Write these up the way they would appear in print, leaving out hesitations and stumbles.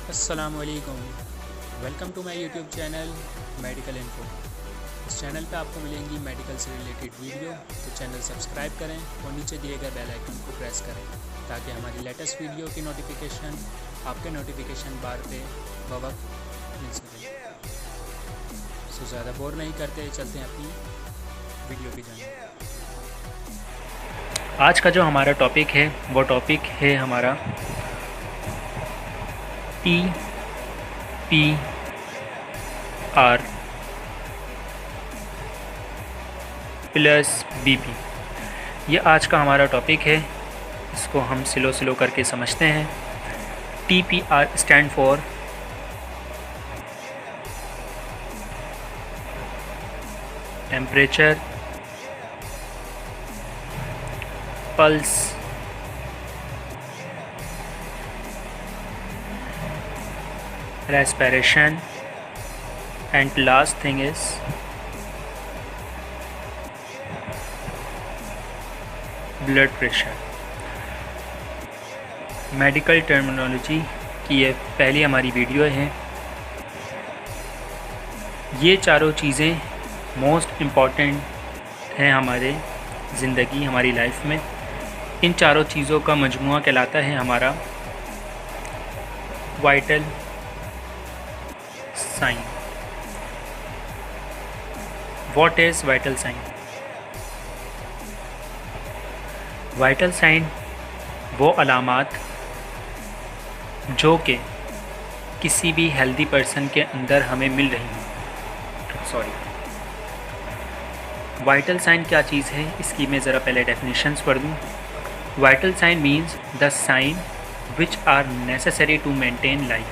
अस्सलामुअलैकुम। Welcome to my YouTube channel medical info. इस चैनल पे आपको मिलेंगी मेडिकल से रिलेटेड वीडियो, तो चैनल सब्सक्राइब करें और नीचे दिए गए बेल आइकन को प्रेस करें ताकि हमारी लेटेस्ट वीडियो की नोटिफिकेशन आपके नोटिफिकेशन बार पे बवक्त मिल सके। सो ज़्यादा बोर नहीं करते, चलते हैं अपनी वीडियो की जानिब। आज का जो हमारा टॉपिक है वो टॉपिक है हमारा TPR प्लस BP। ये आज का हमारा टॉपिक है। इसको हम स्लो करके समझते हैं। TPR stand for temperature, pulse, respiration, and last thing is blood pressure। Medical terminology की ये पहली हमारी वीडियो है। ये चारों चीज़ें मोस्ट इम्पॉर्टेंट हैं हमारे ज़िंदगी, हमारी लाइफ में। इन चारों चीज़ों का मजमुआ कहलाता है हमारा vital sign. What is vital sign? Vital sign वो अलामात जो कि किसी भी हेल्दी पर्सन के अंदर हमें मिल रही हैं। वाइटल साइन क्या चीज़ है, इसकी मैं ज़रा पहले डेफिनेशंस पढ़ दूँ। Vital sign means the sign which are necessary to maintain life.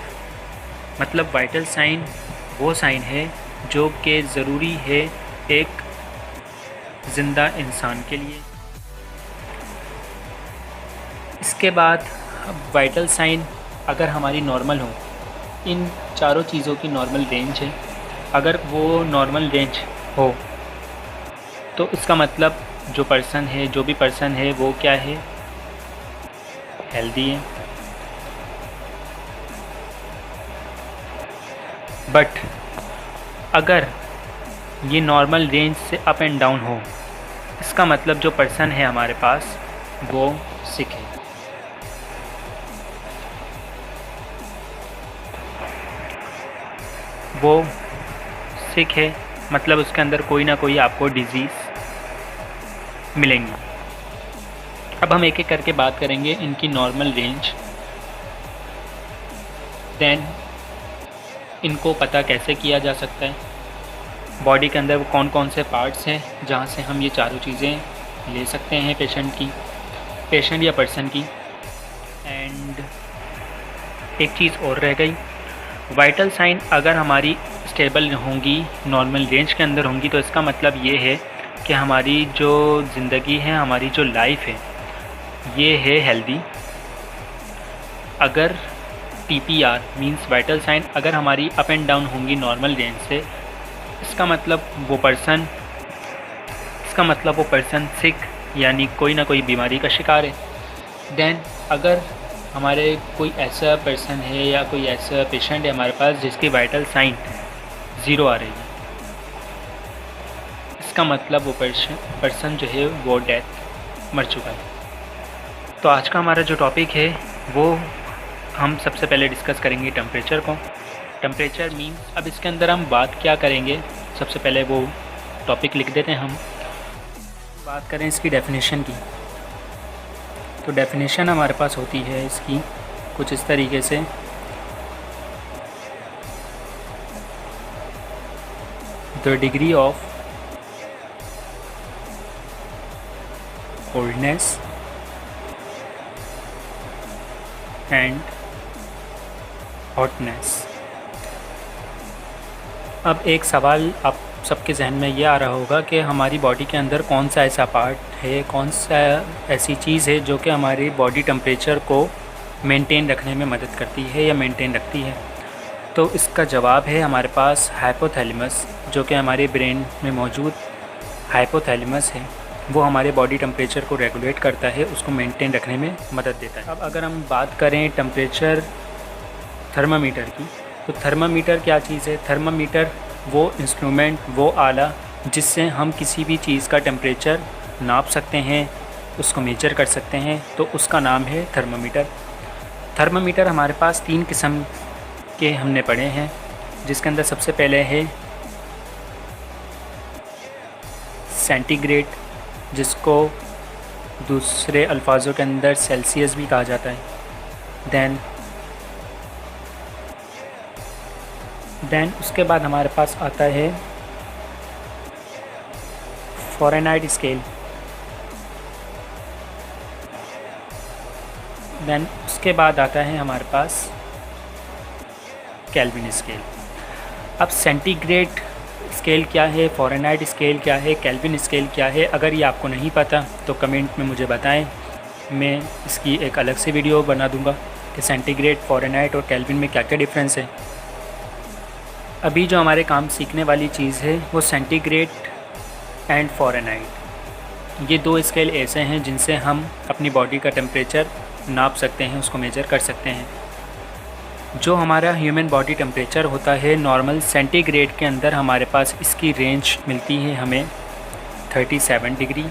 मतलब वाइटल साइन वो साइन है जो कि ज़रूरी है एक ज़िंदा इंसान के लिए। इसके बाद वाइटल साइन अगर हमारी नॉर्मल हो, इन चारों चीज़ों की नॉर्मल रेंज है, अगर वो नॉर्मल रेंज हो तो इसका मतलब जो भी पर्सन है वो क्या है, हेल्दी है। बट अगर ये नॉर्मल रेंज से अप एंड डाउन हो, इसका मतलब जो पर्सन है हमारे पास वो सिक है। वो सिक है मतलब उसके अंदर कोई ना कोई आपको डिज़ीज़ मिलेंगी। अब हम एक एक करके बात करेंगे इनकी नॉर्मल रेंज। देन इनको पता कैसे किया जा सकता है, बॉडी के अंदर वो कौन कौन से पार्ट्स हैं जहाँ से हम ये चारों चीज़ें ले सकते हैं पेशेंट या पर्सन की। एंड एक चीज़ और रह गई, वाइटल साइन अगर हमारी स्टेबल होंगी, नॉर्मल रेंज के अंदर होंगी, तो इसका मतलब ये है कि हमारी जो ज़िंदगी है, हमारी जो लाइफ है, ये है हेल्दी। अगर TPR मींस वाइटल साइन अगर हमारी अप एंड डाउन होंगी नॉर्मल रेंज से, इसका मतलब वो पर्सन सिक यानी कोई ना कोई बीमारी का शिकार है। देन अगर हमारे कोई ऐसा पर्सन है या कोई ऐसा पेशेंट है हमारे पास जिसकी वाइटल साइन 0 आ रही है, इसका मतलब वो पर्सन जो है वो डेथ मर चुका है। तो आज का हमारा जो टॉपिक है वो हम सबसे पहले डिस्कस करेंगे टेम्परेचर को। टेम्परेचर मीन्स, अब इसके अंदर हम बात क्या करेंगे, सबसे पहले वो टॉपिक लिख देते हैं। हम बात करें इसकी डेफिनेशन की, तो डेफिनेशन हमारे पास होती है इसकी कुछ इस तरीके से। The degree of coldness and hotness. अब एक सवाल आप सबके जहन में ये आ रहा होगा कि हमारी बॉडी के अंदर कौन सा ऐसा पार्ट है, कौन सा ऐसी चीज़ है जो कि हमारी बॉडी टेम्परेचर को मेंटेन रखने में मदद करती है या मेंटेन रखती है। तो इसका जवाब है हमारे पास हाइपोथैलेमस, जो कि हमारे ब्रेन में मौजूद हाइपोथैलेमस है। वो हमारे बॉडी टेम्परेचर को रेगुलेट करता है, उसको मेंटेन रखने में मदद देता है। अब अगर हम बात करें टेम्परेचर थर्मामीटर की। तो थर्मामीटर क्या चीज़ है? थर्मामीटर वो इंस्ट्रूमेंट, वो आला जिससे हम किसी भी चीज़ का टेम्परेचर नाप सकते हैं, उसको मेजर कर सकते हैं, तो उसका नाम है थर्मामीटर। थर्मामीटर हमारे पास 3 किस्म के हमने पढ़े हैं, जिसके अंदर सबसे पहले है सेंटीग्रेड, जिसको दूसरे अल्फाजों के अंदर सेल्सियस भी कहा जाता है। देन उसके बाद हमारे पास आता है फ़ारेनहाइट स्केल। देन उसके बाद आता है हमारे पास केल्विन स्केल। अब सेंटीग्रेड स्केल क्या है, फ़ारेनहाइट स्केल क्या है, केल्विन स्केल क्या है, अगर ये आपको नहीं पता तो कमेंट में मुझे बताएं, मैं इसकी एक अलग से वीडियो बना दूंगा कि सेंटीग्रेड, फ़ारेनहाइट और केल्विन में क्या क्या डिफरेंस है। अभी जो हमारे काम सीखने वाली चीज़ है वो सेंटीग्रेड एंड फ़ारेनहाइट, ये 2 स्केल ऐसे हैं जिनसे हम अपनी बॉडी का टेम्परेचर नाप सकते हैं, उसको मेजर कर सकते हैं। जो हमारा ह्यूमन बॉडी टेम्परेचर होता है नॉर्मल, सेंटीग्रेड के अंदर हमारे पास इसकी रेंज मिलती है हमें 37 डिग्री।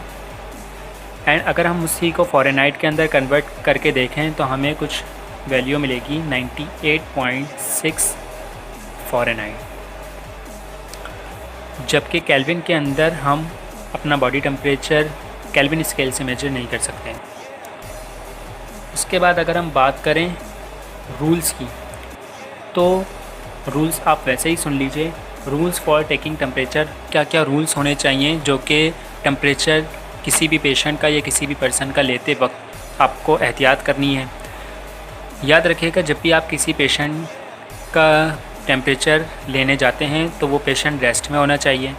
एंड अगर हम उसी को फ़ारेनहाइट के अंदर कन्वर्ट करके देखें तो हमें कुछ वैल्यू मिलेगी 98.6 फ़ारेनहाइट। जबकि केल्विन के अंदर हम अपना बॉडी टेम्परेचर केल्विन स्केल से मेजर नहीं कर सकते। उसके बाद अगर हम बात करें रूल्स की, तो रूल्स आप वैसे ही सुन लीजिए। रूल्स फॉर टेकिंग टेम्परेचर, क्या क्या रूल्स होने चाहिए जो कि टेम्परेचर किसी भी पेशेंट का या किसी भी पर्सन का लेते वक्त आपको एहतियात करनी है। याद रखिएगा, जब भी आप किसी पेशेंट का टेम्परेचर लेने जाते हैं तो वो पेशेंट रेस्ट में होना चाहिए।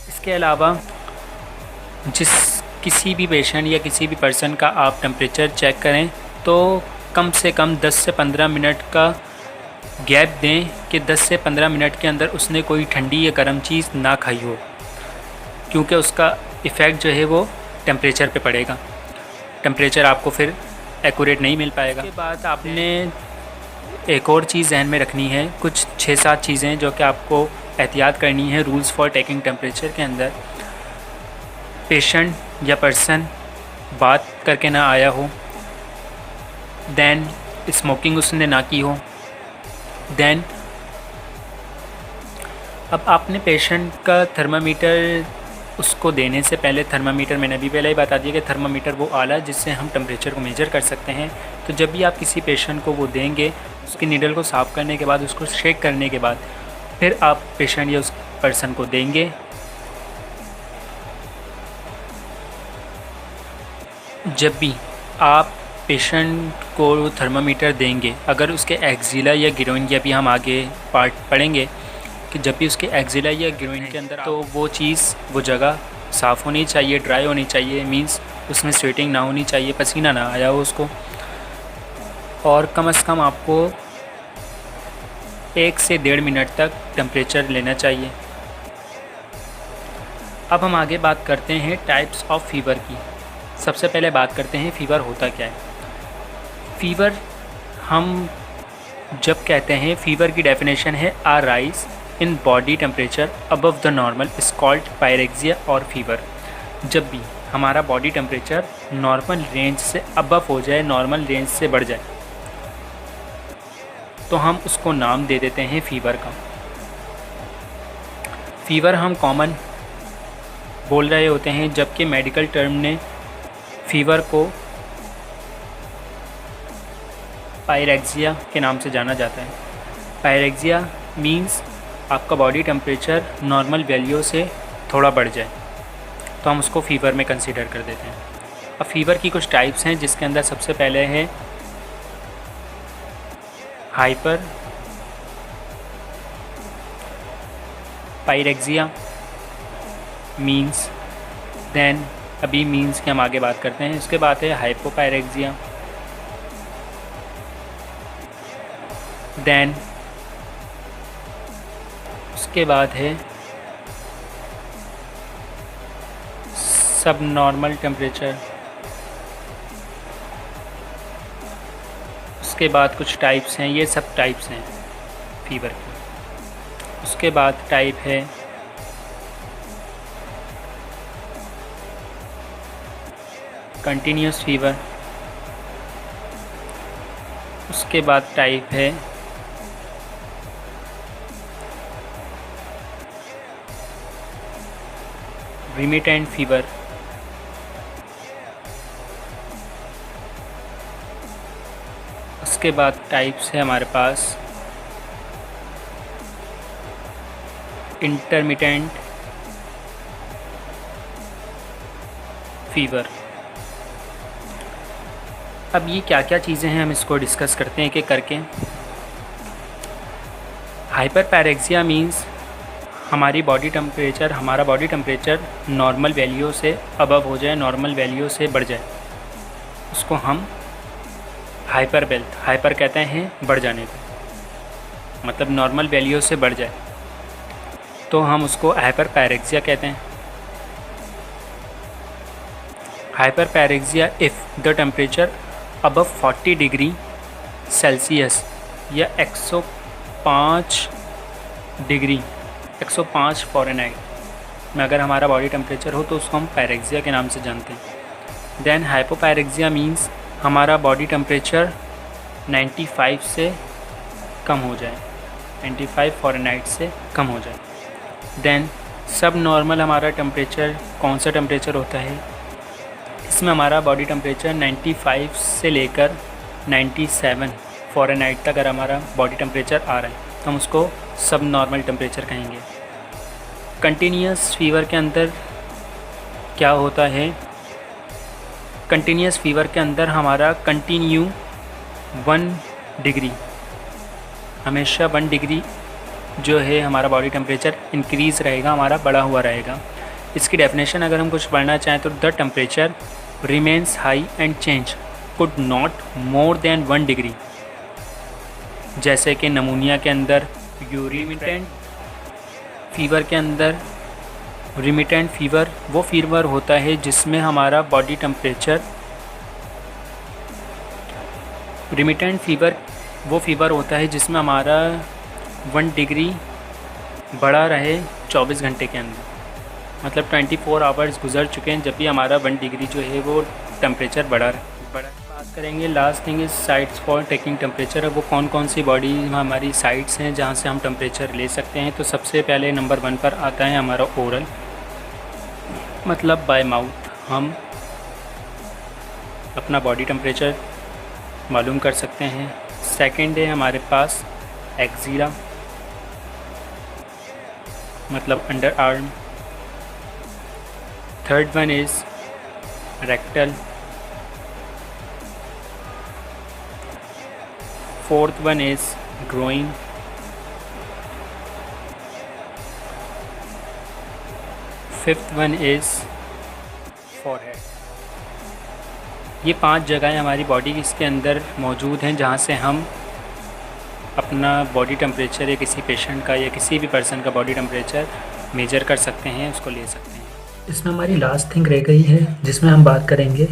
इसके अलावा किसी भी पेशेंट या किसी भी पर्सन का आप टेम्परेचर चेक करें तो कम से कम 10 से 15 मिनट का गैप दें कि 10 से 15 मिनट के अंदर उसने कोई ठंडी या गर्म चीज़ ना खाई हो, क्योंकि उसका इफ़ेक्ट जो है वो टेम्परेचर पे पड़ेगा। टेम्परेचर आपको फिर एक्यूरेट नहीं मिल पाएगा। उसके बाद आपने एक और चीज़ जहन में रखनी है, कुछ 6-7 चीज़ें जो कि आपको एहतियात करनी है रूल्स फॉर टेकिंग टेम्परेचर के अंदर। पेशेंट या पर्सन बात करके ना आया हो, देन स्मोकिंग उसने ना की हो, देन अब आपने पेशेंट का थर्मामीटर उसको देने से पहले, थर्मामीटर मैंने अभी पहले ही बता दिया कि थर्मामीटर वो आला जिससे हम टेम्परेचर को मेजर कर सकते हैं। तो जब भी आप किसी पेशेंट को वो देंगे, उसकी नीडल को साफ़ करने के बाद, उसको शेक करने के बाद फिर आप पेशेंट या उस पर्सन को देंगे। जब भी आप पेशेंट को थर्मामीटर देंगे, अगर उसके एक्जिला या गिरोइन, या भी हम आगे पार्ट पढ़ेंगे कि जब भी उसके एक्जिला या गिरोइन के अंदर, तो वो चीज़, वो जगह साफ़ होनी चाहिए, ड्राई होनी चाहिए, मींस उसमें स्वेटिंग ना होनी चाहिए, पसीना ना आया हो उसको, और कम से कम आपको 1 से 1.5 मिनट तक टेम्परेचर लेना चाहिए। अब हम आगे बात करते हैं टाइप्स ऑफ फ़ीवर की। सबसे पहले बात करते हैं फ़ीवर होता क्या है। फ़ीवर हम जब कहते हैं, फ़ीवर की डेफिनेशन है a rise in body temperature above the normal is called pyrexia और फीवर। जब भी हमारा बॉडी टेम्परेचर नॉर्मल रेंज से अबव हो जाए, नॉर्मल रेंज से बढ़ जाए, तो हम उसको नाम दे देते हैं फ़ीवर का। फ़ीवर हम कॉमन बोल रहे होते हैं, जबकि मेडिकल टर्म ने फ़ीवर को पायरेक्सिया के नाम से जाना जाता है। पायरेक्सिया मींस आपका बॉडी टेम्परेचर नॉर्मल वैल्यू से थोड़ा बढ़ जाए, तो हम उसको फ़ीवर में कंसीडर कर देते हैं। अब फ़ीवर की कुछ टाइप्स हैं, जिसके अंदर सबसे पहले है हाइपर पायरेक्सिया मींस, देन अभी मींस की हम आगे बात करते हैं। उसके बाद है हाइपोपायरेक्सिया, देन उसके बाद है सब नॉर्मल टेम्परेचर, उसके बाद कुछ टाइप्स हैं, ये सब टाइप्स हैं फीवर की। उसके बाद टाइप है कंटिन्यूस फीवर। उसके बाद टाइप है रिमिटेंट फीवर। उसके बाद टाइप्स है हमारे पास इंटरमिटेंट फीवर। अब ये क्या क्या चीज़ें हैं हम इसको डिस्कस करते हैं एक एक करके। हाइपरपैरेक्सिया मींस हमारा बॉडी टेम्परेचर नॉर्मल वैल्यू से अबव हो जाए, नॉर्मल वैल्यू से बढ़ जाए, उसको हम हाइपर कहते हैं बढ़ जाने को, मतलब नॉर्मल वैल्यू से बढ़ जाए तो हम उसको हाइपरपैरेक्सिया कहते हैं। Hyperpyrexia if the temperature above 40 degree Celsius या 105 फ़ारेनहाइट में अगर हमारा बॉडी टेम्परेचर हो तो उसको हम पैरेक्सिया के नाम से जानते हैं। देन हाइपोपैरेक्सिया मींस हमारा बॉडी टेम्परेचर 95 से कम हो जाए, 95 फ़ारेनहाइट से कम हो जाए। देन सब नॉर्मल हमारा टेम्परेचर कौन सा टेम्परेचर होता है, इसमें हमारा बॉडी टेम्परेचर 95 से लेकर 97 फ़ारेनहाइट तक अगर हमारा बॉडी टेम्परेचर आ रहा है तो हम उसको सब नॉर्मल टेम्परेचर कहेंगे। कंटिन्यूस फीवर के अंदर क्या होता है, कंटिन्यूस फीवर के अंदर हमारा कंटिन्यू 1 डिग्री, हमेशा 1 डिग्री जो है हमारा बॉडी टेम्परेचर इंक्रीज़ रहेगा, हमारा बढ़ा हुआ रहेगा। इसकी डेफिनेशन अगर हम कुछ पढ़ना चाहें तो the temperature remains high and change could not more than 1 degree. जैसे कि नमूनिया के अंदर रिमिटेंट फीवर के अंदर, रिमिटेंट फीवर वो फीवर होता है जिसमें हमारा बॉडी टेम्परेचर, रिमिटेंट फीवर वो फीवर होता है जिसमें हमारा 1 डिग्री बढ़ा रहे 24 घंटे के अंदर, मतलब 24 आवर्स गुजर चुके हैं जब भी हमारा 1 डिग्री जो है वो टेम्परेचर बढ़ा। बात करेंगे last thing is sites for taking temperature. अब वो कौन कौन सी बॉडी हमारी साइट्स हैं जहाँ से हम टेम्परेचर ले सकते हैं। तो सबसे पहले नंबर 1 पर आता है हमारा ओरल, मतलब बाय माउथ हम अपना बॉडी टेम्परेचर मालूम कर सकते हैं। सेकंड है हमारे पास एक्जिला, मतलब under arm. Third one is rectal. Fourth one is groin. Fifth one is forehead. ये 5 जगहें हमारी बॉडी इसके अंदर मौजूद हैं जहाँ से हम अपना बॉडी टेम्परेचर या किसी पेशेंट का या किसी भी पर्सन का बॉडी टेम्परेचर मेजर कर सकते हैं, उसको ले सकते हैं। इसमें हमारी लास्ट थिंग रह गई है जिसमें हम बात करेंगे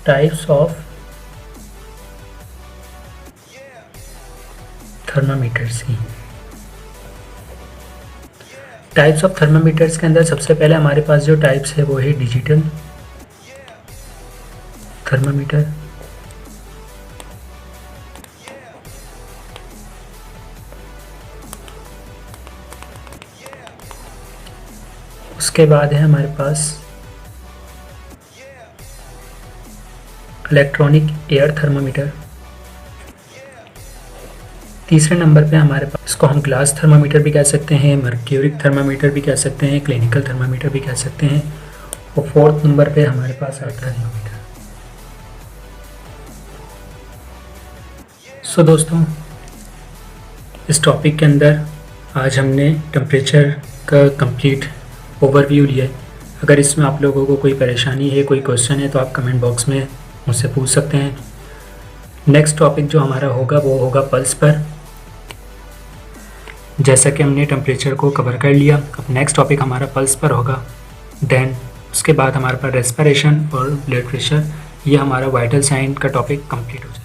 टाइप्स ऑफ थर्मामीटर्स की। टाइप्स ऑफ थर्मामीटर्स के अंदर सबसे पहले हमारे पास जो टाइप्स है वो है डिजिटल थर्मामीटर, उसके बाद है हमारे पास इलेक्ट्रॉनिक एयर थर्मामीटर। तीसरे नंबर पे हमारे पास, इसको हम ग्लास थर्मामीटर भी कह सकते हैं, मर्क्यूरिक थर्मामीटर भी कह सकते हैं, क्लिनिकल थर्मामीटर भी कह सकते हैं। और फोर्थ नंबर पे हमारे पास आता है थर्मामीटर। सो दोस्तों, इस टॉपिक के अंदर आज हमने टेम्परेचर का कंप्लीट ओवरव्यू लिया। अगर इसमें आप लोगों को कोई परेशानी है, कोई क्वेश्चन है तो आप कमेंट बॉक्स में मुझसे पूछ सकते हैं। नेक्स्ट टॉपिक जो हमारा होगा वो होगा पल्स पर। जैसा कि हमने टेम्परेचर को कवर कर लिया, अब नेक्स्ट टॉपिक हमारा पल्स पर होगा। देन उसके बाद हमारे पास रेस्पिरेशन और ब्लड प्रेशर, ये हमारा वाइटल साइन का टॉपिक कंप्लीट हो जाएगा।